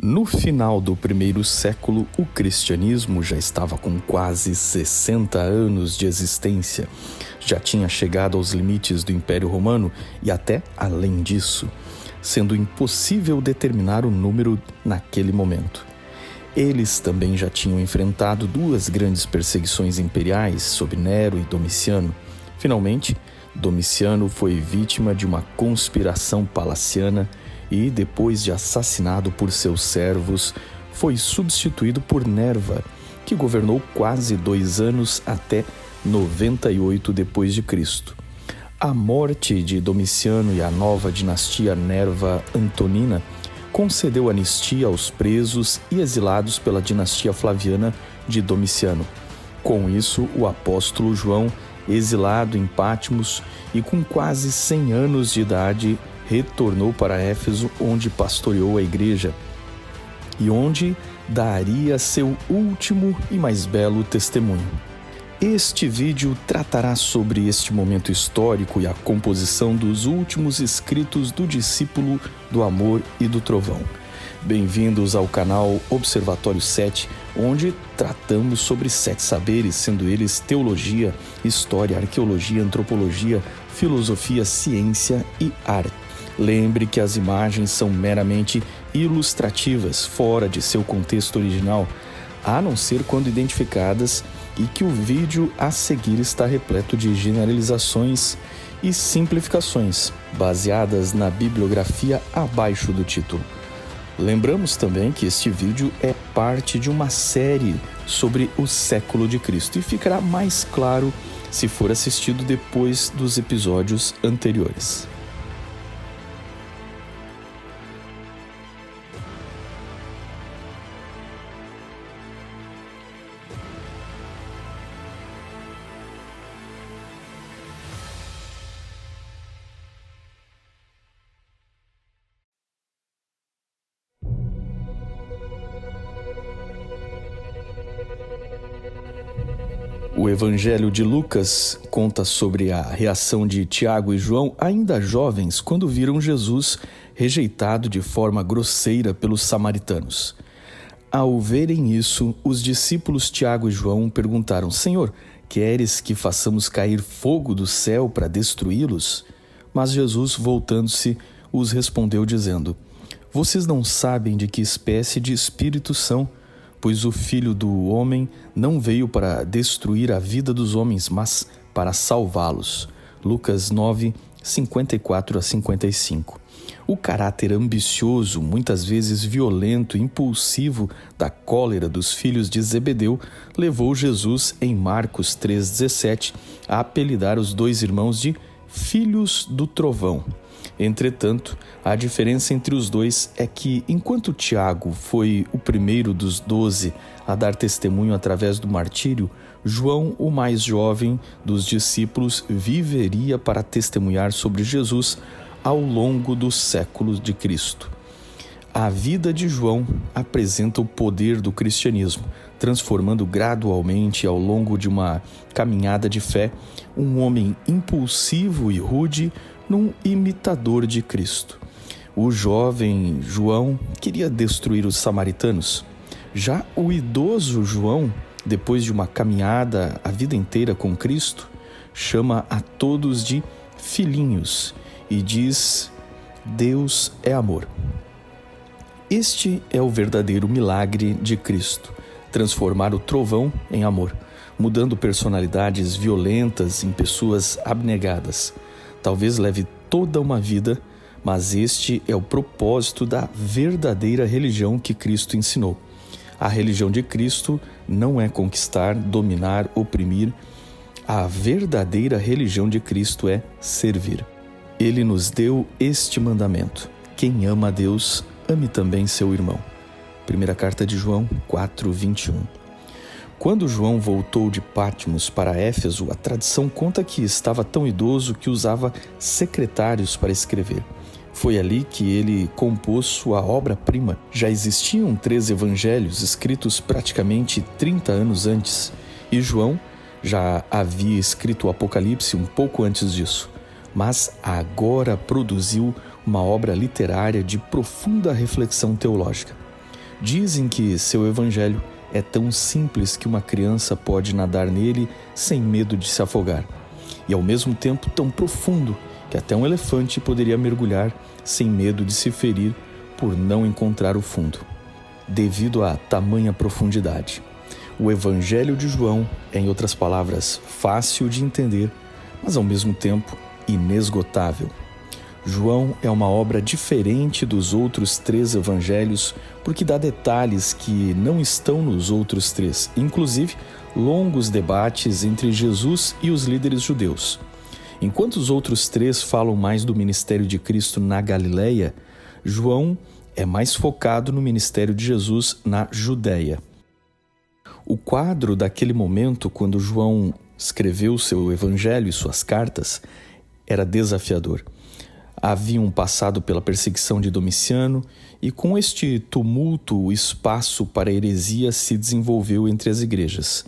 No final do primeiro século, o cristianismo já estava com quase 60 anos de existência. Já tinha chegado aos limites do Império Romano e até além disso, sendo impossível determinar o número naquele momento. Eles também já tinham enfrentado duas grandes perseguições imperiais sob Nero e Domiciano. Finalmente, Domiciano foi vítima de uma conspiração palaciana e, depois de assassinado por seus servos, foi substituído por Nerva, que governou quase 2 anos até 98 d.C. A morte de Domiciano e a nova dinastia Nerva Antonina concedeu anistia aos presos e exilados pela dinastia Flaviana de Domiciano. Com isso, o apóstolo João, exilado em Patmos e com quase 100 anos de idade, retornou para Éfeso, onde pastoreou a igreja e onde daria seu último e mais belo testemunho. Este vídeo tratará sobre este momento histórico e a composição dos últimos escritos do discípulo do amor e do trovão. Bem-vindos ao canal Observatório 7, onde tratamos sobre 7 saberes, sendo eles teologia, história, arqueologia, antropologia, filosofia, ciência e arte. Lembre que as imagens são meramente ilustrativas, fora de seu contexto original, a não ser quando identificadas, e que o vídeo a seguir está repleto de generalizações e simplificações, baseadas na bibliografia abaixo do título. Lembramos também que este vídeo é parte de uma série sobre o século de Cristo e ficará mais claro se for assistido depois dos episódios anteriores. O Evangelho de Lucas conta sobre a reação de Tiago e João, ainda jovens, quando viram Jesus rejeitado de forma grosseira pelos samaritanos. Ao verem isso, os discípulos Tiago e João perguntaram: Senhor, queres que façamos cair fogo do céu para destruí-los? Mas Jesus, voltando-se, os respondeu dizendo: Vocês não sabem de que espécie de espírito são, pois o Filho do Homem não veio para destruir a vida dos homens, mas para salvá-los. Lucas 9, 54 a 55. O caráter ambicioso, muitas vezes violento e impulsivo da cólera dos filhos de Zebedeu levou Jesus, em Marcos 3,17, a apelidar os 2 irmãos de filhos do trovão. Entretanto, a diferença entre os dois é que, enquanto Tiago foi o primeiro dos 12 a dar testemunho através do martírio, João, o mais jovem dos discípulos, viveria para testemunhar sobre Jesus ao longo dos séculos de Cristo. A vida de João apresenta o poder do cristianismo, transformando gradualmente, ao longo de uma caminhada de fé, um homem impulsivo e rude num imitador de Cristo. O jovem João queria destruir os samaritanos. Já o idoso João, depois de uma caminhada a vida inteira com Cristo, chama a todos de filhinhos e diz: Deus é amor. Este é o verdadeiro milagre de Cristo, transformar o trovão em amor, mudando personalidades violentas em pessoas abnegadas. Talvez leve toda uma vida, mas este é o propósito da verdadeira religião que Cristo ensinou. A religião de Cristo não é conquistar, dominar, oprimir. A verdadeira religião de Cristo é servir. Ele nos deu este mandamento: quem ama a Deus, ame também seu irmão. Primeira carta de João 4:21. Quando João voltou de Patmos para Éfeso, a tradição conta que estava tão idoso que usava secretários para escrever. Foi ali que ele compôs sua obra-prima. Já existiam 3 evangelhos escritos praticamente 30 anos antes, e João já havia escrito o Apocalipse um pouco antes disso. Mas agora produziu uma obra literária de profunda reflexão teológica. Dizem que seu evangelho é tão simples que uma criança pode nadar nele sem medo de se afogar, e ao mesmo tempo tão profundo que até um elefante poderia mergulhar sem medo de se ferir por não encontrar o fundo, devido à tamanha profundidade. O Evangelho de João é, em outras palavras, fácil de entender, mas ao mesmo tempo inesgotável. João é uma obra diferente dos outros 3 evangelhos porque dá detalhes que não estão nos outros 3, inclusive longos debates entre Jesus e os líderes judeus. Enquanto os outros 3 falam mais do ministério de Cristo na Galileia, João é mais focado no ministério de Jesus na Judéia. O quadro daquele momento, quando João escreveu seu evangelho e suas cartas, era desafiador. Haviam passado pela perseguição de Domiciano e com este tumulto o espaço para a heresia se desenvolveu entre as igrejas.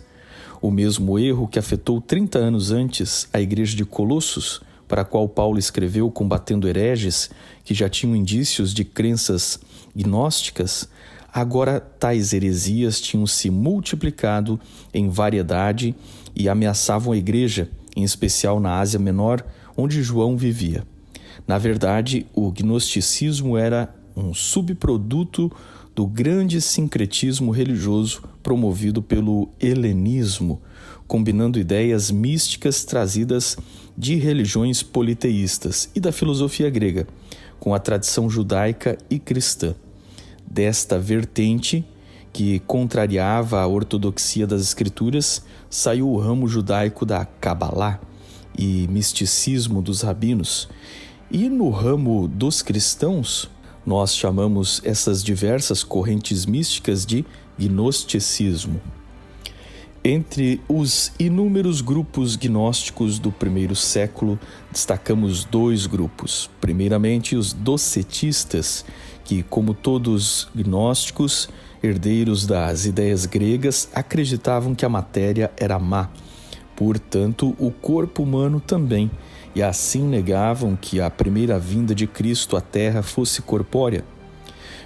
O mesmo erro que afetou 30 anos antes a igreja de Colossos, para a qual Paulo escreveu combatendo hereges que já tinham indícios de crenças gnósticas, agora tais heresias tinham se multiplicado em variedade e ameaçavam a igreja, em especial na Ásia Menor, onde João vivia. Na verdade, o gnosticismo era um subproduto do grande sincretismo religioso promovido pelo helenismo, combinando ideias místicas trazidas de religiões politeístas e da filosofia grega, com a tradição judaica e cristã. Desta vertente, que contrariava a ortodoxia das escrituras, saiu o ramo judaico da Cabalá e misticismo dos rabinos. E no ramo dos cristãos, nós chamamos essas diversas correntes místicas de gnosticismo. Entre os inúmeros grupos gnósticos do primeiro século, destacamos 2 grupos. Primeiramente, os docetistas, que, como todos gnósticos, herdeiros das ideias gregas, acreditavam que a matéria era má, portanto, o corpo humano também, e assim negavam que a primeira vinda de Cristo à Terra fosse corpórea.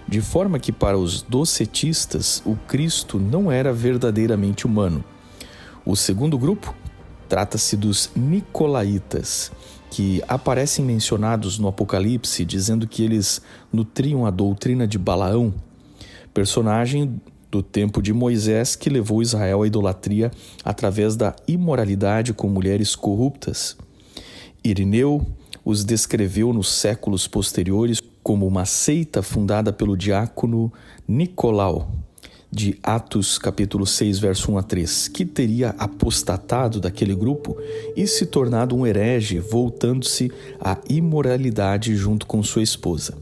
De forma que para os docetistas, o Cristo não era verdadeiramente humano. O segundo grupo trata-se dos nicolaítas, que aparecem mencionados no Apocalipse, dizendo que eles nutriam a doutrina de Balaão, personagem do tempo de Moisés que levou Israel à idolatria através da imoralidade com mulheres corruptas. Irineu os descreveu nos séculos posteriores como uma seita fundada pelo diácono Nicolau, de Atos capítulo 6, verso 1 a 3, que teria apostatado daquele grupo e se tornado um herege, voltando-se à imoralidade junto com sua esposa.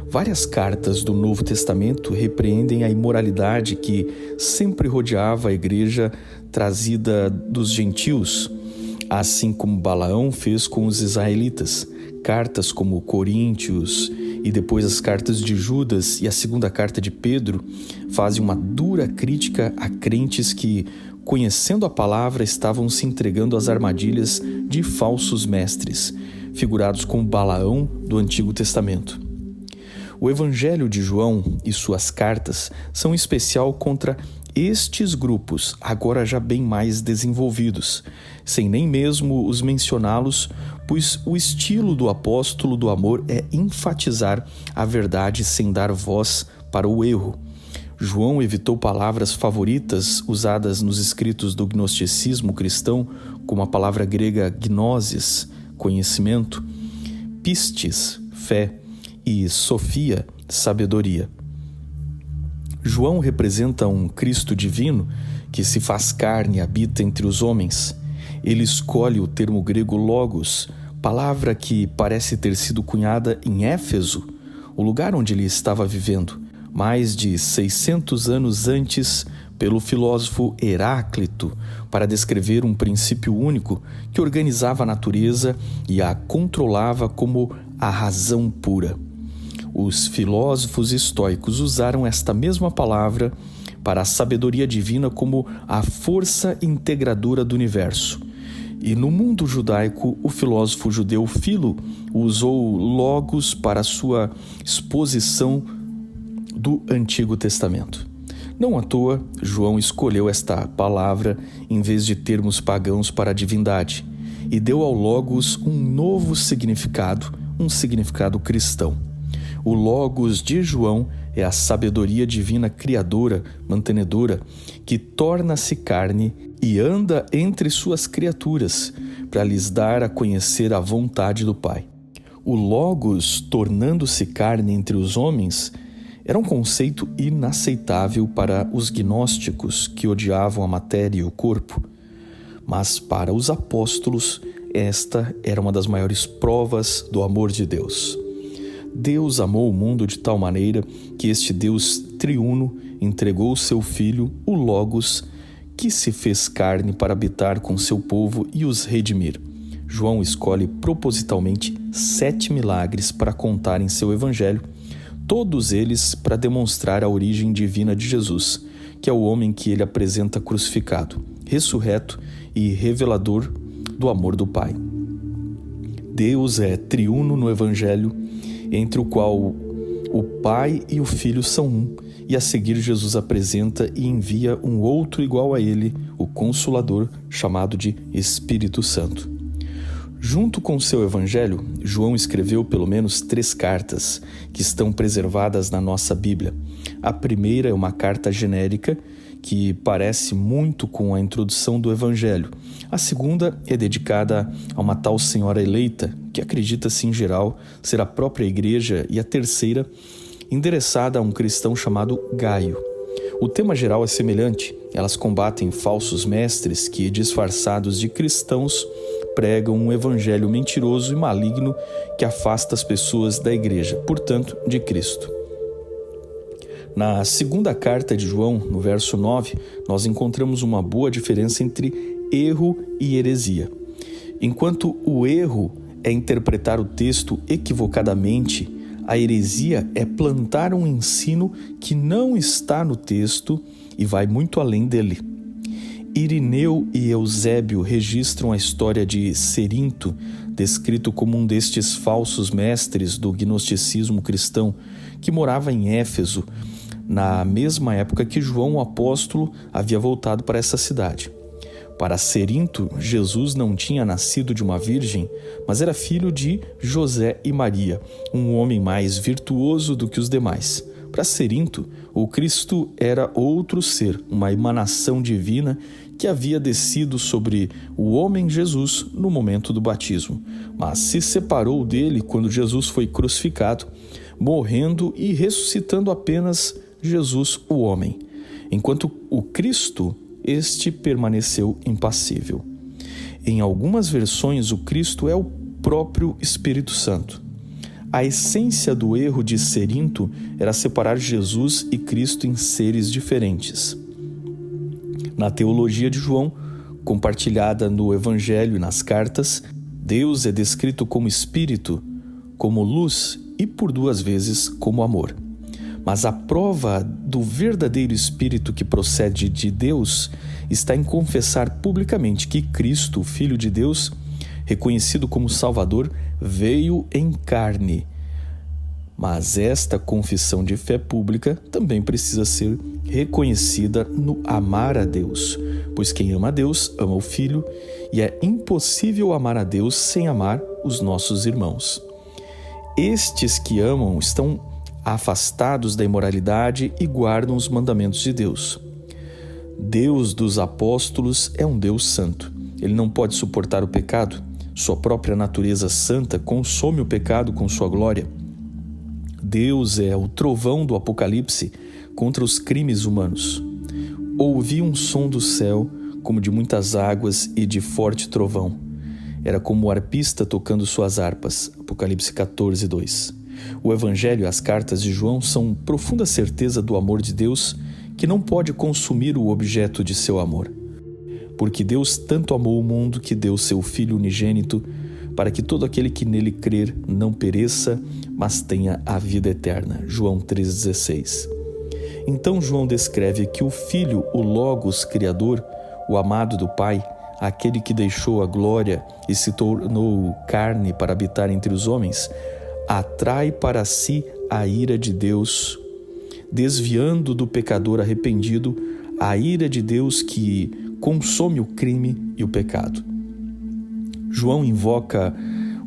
Várias cartas do Novo Testamento repreendem a imoralidade que sempre rodeava a igreja trazida dos gentios, assim como Balaão fez com os israelitas. Cartas como Coríntios e depois as cartas de Judas e a segunda carta de Pedro fazem uma dura crítica a crentes que, conhecendo a palavra, estavam se entregando às armadilhas de falsos mestres, figurados como Balaão do Antigo Testamento. O Evangelho de João e suas cartas são em especial contra estes grupos, agora já bem mais desenvolvidos, sem nem mesmo os mencioná-los, pois o estilo do apóstolo do amor é enfatizar a verdade sem dar voz para o erro. João evitou palavras favoritas usadas nos escritos do gnosticismo cristão, como a palavra grega gnosis, conhecimento, pistis, fé, e sofia, sabedoria. João representa um Cristo divino que se faz carne e habita entre os homens. Ele escolhe o termo grego logos, palavra que parece ter sido cunhada em Éfeso, o lugar onde ele estava vivendo, mais de 600 anos antes, pelo filósofo Heráclito, para descrever um princípio único que organizava a natureza e a controlava como a razão pura. Os filósofos estoicos usaram esta mesma palavra para a sabedoria divina como a força integradora do universo. E no mundo judaico, o filósofo judeu Filo usou logos para sua exposição do Antigo Testamento. Não à toa, João escolheu esta palavra em vez de termos pagãos para a divindade e deu ao Logos um novo significado, um significado cristão. O Logos de João é a sabedoria divina criadora, mantenedora, que torna-se carne e anda entre suas criaturas para lhes dar a conhecer a vontade do Pai. O Logos, tornando-se carne entre os homens, era um conceito inaceitável para os gnósticos que odiavam a matéria e o corpo. Mas para os apóstolos, esta era uma das maiores provas do amor de Deus. Deus amou o mundo de tal maneira que este Deus triuno entregou o seu Filho, o Logos, que se fez carne para habitar com seu povo e os redimir. João escolhe propositalmente 7 milagres para contar em seu evangelho, todos eles para demonstrar a origem divina de Jesus, que é o homem que ele apresenta crucificado, ressurreto e revelador do amor do Pai. Deus é triuno no evangelho, entre o qual o Pai e o Filho são um, e a seguir Jesus apresenta e envia um outro igual a ele, o Consolador, chamado de Espírito Santo. Junto com seu evangelho, João escreveu pelo menos 3 cartas que estão preservadas na nossa Bíblia. A primeira é uma carta genérica que parece muito com a introdução do evangelho. A segunda é dedicada a uma tal senhora eleita, que acredita-se em geral ser a própria igreja, e a terceira, endereçada a um cristão chamado Gaio. O tema geral é semelhante. Elas combatem falsos mestres que, disfarçados de cristãos, pregam um evangelho mentiroso e maligno que afasta as pessoas da igreja, portanto, de Cristo. Na segunda carta de João, no verso 9, nós encontramos uma boa diferença entre erro e heresia. Enquanto o erro é interpretar o texto equivocadamente, a heresia é plantar um ensino que não está no texto e vai muito além dele. Irineu e Eusébio registram a história de Cerinto, descrito como um destes falsos mestres do gnosticismo cristão, que morava em Éfeso, na mesma época que João, o apóstolo, havia voltado para essa cidade. Para Cerinto, Jesus não tinha nascido de uma virgem, mas era filho de José e Maria, um homem mais virtuoso do que os demais. Para Cerinto, o Cristo era outro ser, uma emanação divina que havia descido sobre o homem Jesus no momento do batismo, mas se separou dele quando Jesus foi crucificado, morrendo e ressuscitando apenas Jesus, o homem. Enquanto o Cristo, este permaneceu impassível. Em algumas versões, o Cristo é o próprio Espírito Santo. A essência do erro de Cerinto era separar Jesus e Cristo em seres diferentes. Na teologia de João, compartilhada no Evangelho e nas cartas, Deus é descrito como Espírito, como luz e por 2 vezes como amor. Mas a prova do verdadeiro Espírito que procede de Deus está em confessar publicamente que Cristo, o Filho de Deus, reconhecido como Salvador, veio em carne. Mas esta confissão de fé pública também precisa ser reconhecida no amar a Deus, pois quem ama a Deus ama o Filho, e é impossível amar a Deus sem amar os nossos irmãos. Estes que amam estão afastados da imoralidade e guardam os mandamentos de Deus. Deus dos apóstolos é um Deus santo. Ele não pode suportar o pecado. Sua própria natureza santa consome o pecado com sua glória. Deus é o trovão do Apocalipse contra os crimes humanos. Ouvi um som do céu, como de muitas águas e de forte trovão. Era como o arpista tocando suas harpas. Apocalipse 14, 2. O Evangelho e as cartas de João são profunda certeza do amor de Deus que não pode consumir o objeto de seu amor. Porque Deus tanto amou o mundo que deu seu Filho unigênito, para que todo aquele que nele crer não pereça, mas tenha a vida eterna. João 3,16. Então João descreve que o Filho, o Logos Criador, o amado do Pai, aquele que deixou a glória e se tornou carne para habitar entre os homens, atrai para si a ira de Deus, desviando do pecador arrependido a ira de Deus que consome o crime e o pecado. João invoca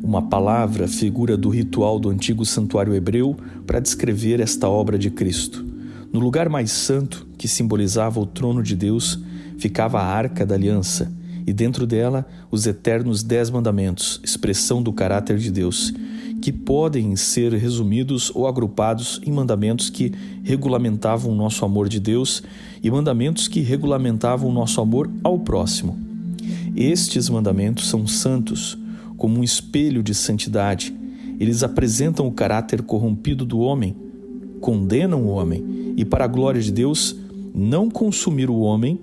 uma palavra, figura do ritual do antigo santuário hebreu, para descrever esta obra de Cristo. No lugar mais santo, que simbolizava o trono de Deus, ficava a Arca da Aliança, e dentro dela os eternos 10 mandamentos, expressão do caráter de Deus, que podem ser resumidos ou agrupados em mandamentos que regulamentavam o nosso amor de Deus e mandamentos que regulamentavam o nosso amor ao próximo. Estes mandamentos são santos, como um espelho de santidade. Eles apresentam o caráter corrompido do homem, condenam o homem e, para a glória de Deus, não consumir o homem.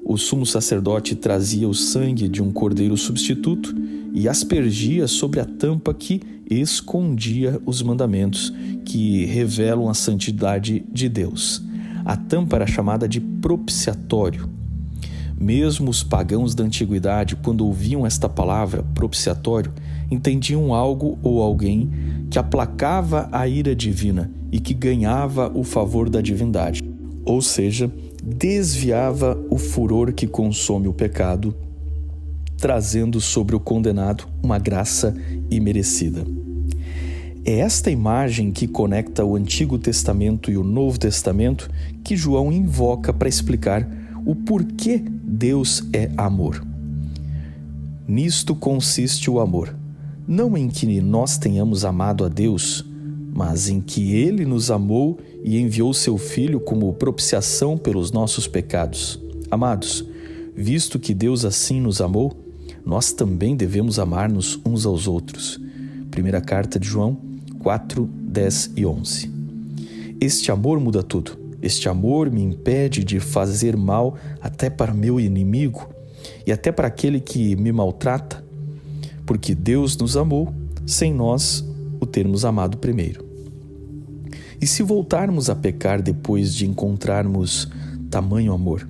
O sumo sacerdote trazia o sangue de um cordeiro substituto e aspergia sobre a tampa que escondia os mandamentos que revelam a santidade de Deus. A tampa era chamada de propiciatório. Mesmo os pagãos da antiguidade, quando ouviam esta palavra, propiciatório, entendiam algo ou alguém que aplacava a ira divina e que ganhava o favor da divindade, ou seja, desviava o furor que consome o pecado, trazendo sobre o condenado uma graça imerecida. É esta imagem que conecta o Antigo Testamento e o Novo Testamento que João invoca para explicar o porquê Deus é amor. Nisto consiste o amor, não em que nós tenhamos amado a Deus, mas em que Ele nos amou e enviou seu Filho como propiciação pelos nossos pecados. Amados, visto que Deus assim nos amou, nós também devemos amar-nos uns aos outros. Primeira carta de João 4, 10 e 11. Este amor muda tudo. Este amor me impede de fazer mal até para meu inimigo e até para aquele que me maltrata, porque Deus nos amou sem nós o termos amado primeiro. E se voltarmos a pecar depois de encontrarmos tamanho amor?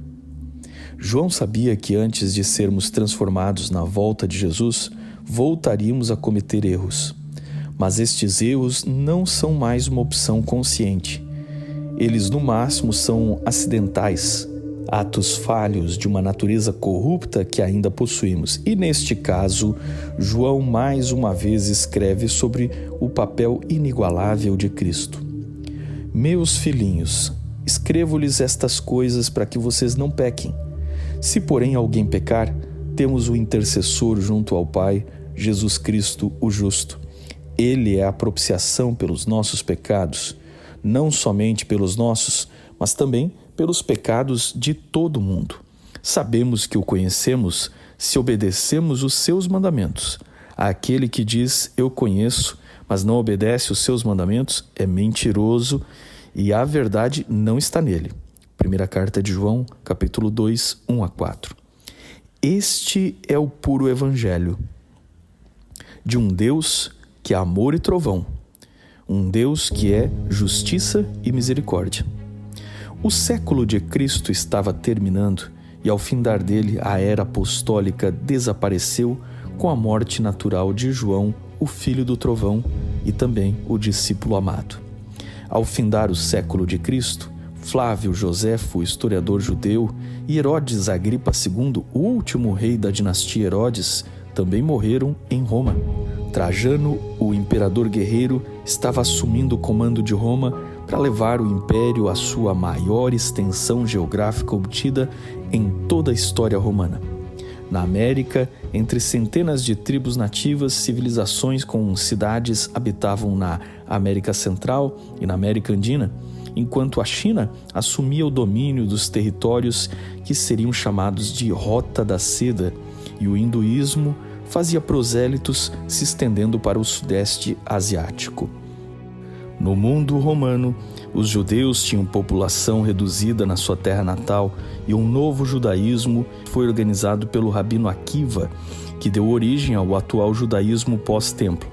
João sabia que antes de sermos transformados na volta de Jesus, voltaríamos a cometer erros. Mas estes erros não são mais uma opção consciente. Eles, no máximo, são acidentais, atos falhos de uma natureza corrupta que ainda possuímos. E, neste caso, João mais uma vez escreve sobre o papel inigualável de Cristo. Meus filhinhos, escrevo-lhes estas coisas para que vocês não pequem. Se, porém, alguém pecar, temos o intercessor junto ao Pai, Jesus Cristo, o justo. Ele é a propiciação pelos nossos pecados, não somente pelos nossos, mas também pelos pecados de todo mundo. Sabemos que o conhecemos se obedecemos os seus mandamentos. Aquele que diz, eu conheço, mas não obedece os seus mandamentos, é mentiroso e a verdade não está nele. Primeira carta de João, capítulo 2, 1 a 4. Este é o puro evangelho de um Deus que é amor e trovão, um Deus que é justiça e misericórdia. O século de Cristo estava terminando e ao findar dele a era apostólica desapareceu com a morte natural de João, o filho do trovão e também o discípulo amado. Ao findar o século de Cristo, Flávio Joséfo, historiador judeu, e Herodes Agripa II, o último rei da dinastia Herodes, também morreram em Roma. Trajano, o imperador guerreiro, estava assumindo o comando de Roma para levar o império à sua maior extensão geográfica obtida em toda a história romana. Na América, entre centenas de tribos nativas, civilizações com cidades habitavam na América Central e na América Andina, enquanto a China assumia o domínio dos territórios que seriam chamados de Rota da Seda, e o hinduísmo fazia prosélitos se estendendo para o sudeste asiático. No mundo romano, os judeus tinham população reduzida na sua terra natal e um novo judaísmo foi organizado pelo rabino Akiva, que deu origem ao atual judaísmo pós-templo,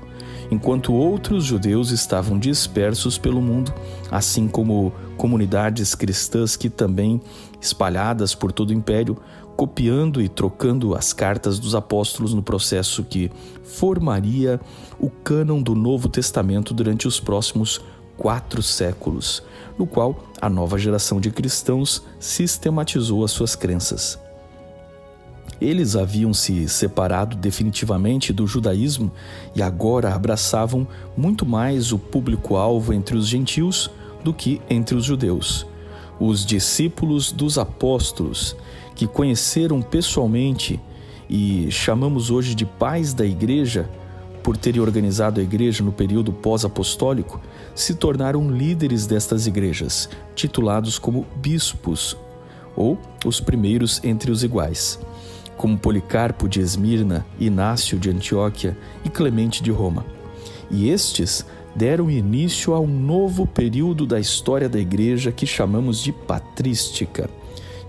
enquanto outros judeus estavam dispersos pelo mundo, assim como comunidades cristãs que também, espalhadas por todo o império, copiando e trocando as cartas dos apóstolos no processo que formaria o cânon do Novo Testamento durante os próximos 4 séculos, no qual a nova geração de cristãos sistematizou as suas crenças. Eles haviam se separado definitivamente do judaísmo e agora abraçavam muito mais o público-alvo entre os gentios do que entre os judeus. Os discípulos dos apóstolos, que conheceram pessoalmente e chamamos hoje de pais da igreja, por terem organizado a igreja no período pós-apostólico, se tornaram líderes destas igrejas, titulados como bispos, ou os primeiros entre os iguais, como Policarpo de Esmirna, Inácio de Antioquia e Clemente de Roma. E estes deram início a um novo período da história da igreja que chamamos de patrística,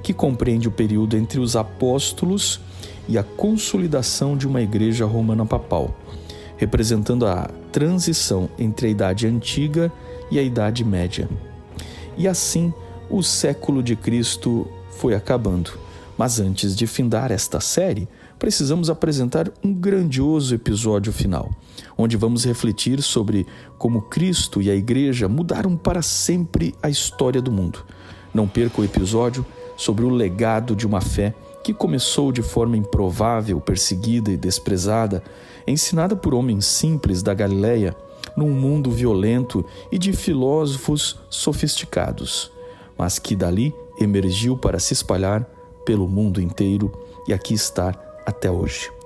que compreende o período entre os apóstolos e a consolidação de uma igreja romana papal, representando a transição entre a Idade Antiga e a Idade Média. E assim, o século de Cristo foi acabando. Mas antes de findar esta série, precisamos apresentar um grandioso episódio final, onde vamos refletir sobre como Cristo e a Igreja mudaram para sempre a história do mundo. Não perca o episódio sobre o legado de uma fé que começou de forma improvável, perseguida e desprezada, ensinada por homens simples da Galileia, num mundo violento e de filósofos sofisticados, mas que dali emergiu para se espalhar pelo mundo inteiro e aqui está até hoje.